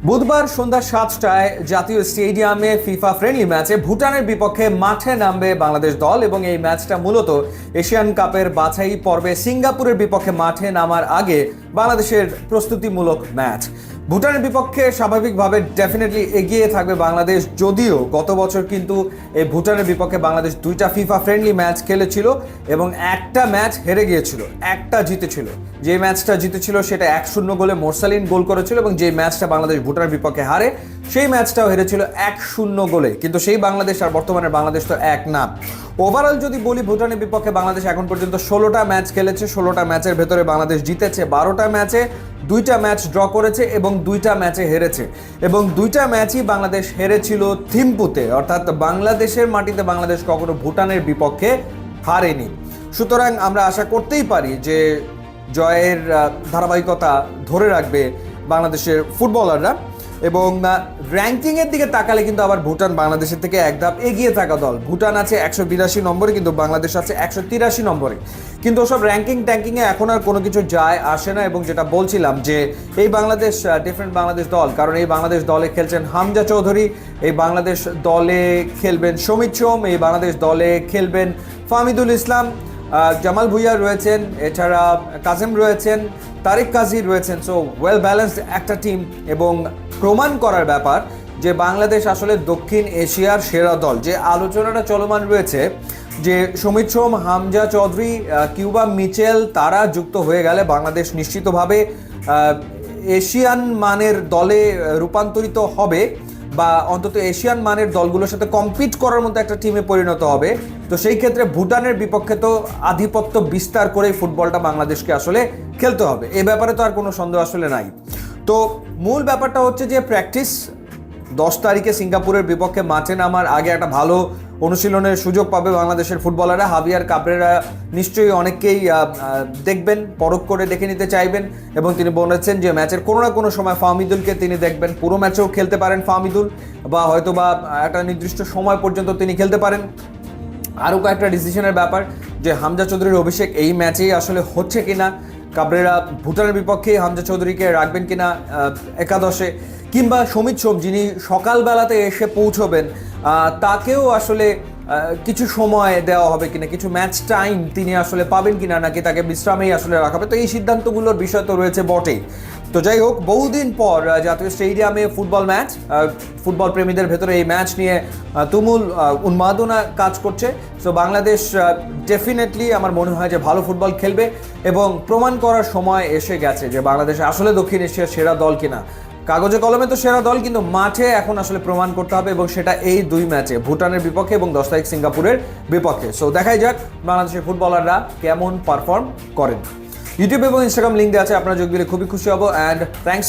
বুধবার সন্ধ্যা 7টায় জাতীয় স্টেডিয়ামে ফিফা ফ্রেন্ডলি ম্যাচে ভুটানের বিপক্ষে মাঠে নামবে বাংলাদেশ দল এবং এই ম্যাচটা মূলত এশিয়ান কাপের বাছাই পর্বে সিঙ্গাপুরের বিপক্ষে মাঠে নামার আগে বাংলাদেশের প্রস্তুতিমূলক ম্যাচ। ভুটানের বিপক্ষে স্বাভাবিকভাবে ডেফিনেটলি এগিয়ে থাকবে বাংলাদেশ, যদিও গত বছর কিন্তু এই ভুটানের বিপক্ষে বাংলাদেশ দুইটা ফিফা ফ্রেন্ডলি ম্যাচ খেলেছিল এবং একটা ম্যাচ হেরে গিয়েছিল, একটা জিতেছিল। যে ম্যাচটা জিতেছিল সেটা 1-0 গোলে মোরসালিন গোল করেছিল এবং যে ম্যাচটা বাংলাদেশ ভুটানের বিপক্ষে হারে সেই ম্যাচটাও হেরেছিল 1-0 গোলে। কিন্তু সেই বাংলাদেশ আর বর্তমানে বাংলাদেশ তো এক না। ওভারঅল যদি বলি, ভুটানের বিপক্ষে বাংলাদেশ এখন পর্যন্ত 16টা ম্যাচ খেলেছে। 16টা ম্যাচের ভেতরে বাংলাদেশ জিতেছে 12টা ম্যাচে, 2টা ম্যাচ ড্র করেছে এবং 2টা ম্যাচে হেরেছে। এবং 2টা ম্যাচই বাংলাদেশ হেরেছিল থিম্পুতে, অর্থাৎ বাংলাদেশের মাটিতে বাংলাদেশ কখনো ভুটানের বিপক্ষে হারেনি। সুতরাং আমরা আশা করতেই পারি যে জয়ের ধারাবাহিকতা ধরে রাখবে বাংলাদেশের ফুটবলাররা। এবং র্যাঙ্কিংয়ের দিকে তাকালে কিন্তু আবার ভুটান বাংলাদেশের থেকে এক ধাপ এগিয়ে থাকা দল। ভুটান আছে 182 নম্বরে, কিন্তু বাংলাদেশ আছে 183 নম্বরে। কিন্তু ওসব র্যাঙ্কিং ট্যাঙ্কিংয়ে এখন আর কোনো কিছু যায় আসে না। এবং যেটা বলছিলাম যে এই বাংলাদেশ ডিফারেন্ট বাংলাদেশ দল, কারণ এই বাংলাদেশ দলে খেলছেন হামজা চৌধুরী, এই বাংলাদেশ দলে খেলবেন সমিত সোম, এই বাংলাদেশ দলে খেলবেন ফাহমিদুল ইসলাম, জামাল ভুইয়া রয়েছেন, এছাড়া কাজেম রয়েছেন, তারিক কাজী রয়েছেন। সো ওয়েল ব্যালেন্সড একটা টিম এবং প্রমাণ করার ব্যাপার যে বাংলাদেশ আসলে দক্ষিণ এশিয়ার সেরা দল। যে আলোচনাটা চলমান রয়েছে যে সমিত সোম, হামজা চৌধুরী, কিউবা মিচেল তারা যুক্ত হয়ে গেলে বাংলাদেশ নিশ্চিতভাবে এশিয়ান মানের দলে রূপান্তরিত হবে, বা অন্তত এশিয়ান মানের দলগুলোর সাথে কম্পিট করার মতো একটা টিমে পরিণত হবে। তো সেই ক্ষেত্রে ভুটানের বিপক্ষে তো আধিপত্য বিস্তার করেই ফুটবলটা বাংলাদেশকে আসলে খেলতে হবে, এ ব্যাপারে তো আর কোনো সন্দেহ আসলে নাই। তো মূল ব্যাপারটা হচ্ছে যে প্র্যাকটিস 10 তারিখে সিঙ্গাপুরের বিপক্ষে মাঠে নামার আগে একটা ভালো অনুশীলনের সুযোগ পাবে বাংলাদেশের ফুটবলাররা। হাভিয়ার কাবরেরা নিশ্চয়ই অনেকেই দেখবেন, পরখ করে দেখে নিতে চাইবেন এবং তিনি বলেছেন যে ম্যাচের কোনো না কোনো সময় ফাহমিদুলকে তিনি দেখবেন। পুরো ম্যাচেও খেলতে পারেন ফাহমিদুল, বা হয়তো বা একটা নির্দিষ্ট সময় পর্যন্ত তিনি খেলতে পারেন। আরও কয়েকটা ডিসিশনের ব্যাপার যে হামজা চৌধুরীর অভিষেক এই ম্যাচেই আসলে হচ্ছে কিনা, কাবরেরা ভুটানের বিপক্ষে হামজা চৌধুরীকে রাখবেন কিনা একাদশে, কিংবা সমিত সোম যিনি সকালবেলাতে এসে পৌঁছবেন তাকেও আসলে কিছু সময় দেওয়া হবে কিনা, কিছু ম্যাচ টাইম তিনি আসলে পাবেন কিনা, নাকি তাকে বিশ্রামেই আসলে রাখা হবে। তো এই সিদ্ধান্তগুলোর বিষয় তো রয়েছে বটেই। তো যাই হোক, বহুদিন পর জাতীয় স্টেডিয়ামে ফুটবল ম্যাচ, ফুটবল প্রেমীদের ভেতরে এই ম্যাচ নিয়ে তুমুল উন্মাদনা কাজ করছে। সো বাংলাদেশ ডেফিনেটলি আমার মনে হয় যে ভালো ফুটবল খেলবে এবং প্রমাণ করার সময় এসে গেছে যে বাংলাদেশ আসলে দক্ষিণ এশিয়ার সেরা দল কিনা। কাগজে কলমে তো সেরা দল, কিন্তু মাঠে এখন আসলে প্রমাণ করতে হবে, এবং সেটা এই 2 ম্যাচে, ভুটানের বিপক্ষে এবং 10 তারিখ সিঙ্গাপুরের বিপক্ষে। সো দেখাই যাক বাংলাদেশের ফুটবলাররা কেমন পারফর্ম করেন। ইউটিউব এবং ইনস্টাগ্রাম লিঙ্ক দেওয়া আছে, আপনারা যোগ দিলে খুবই খুশি হব। And thanks.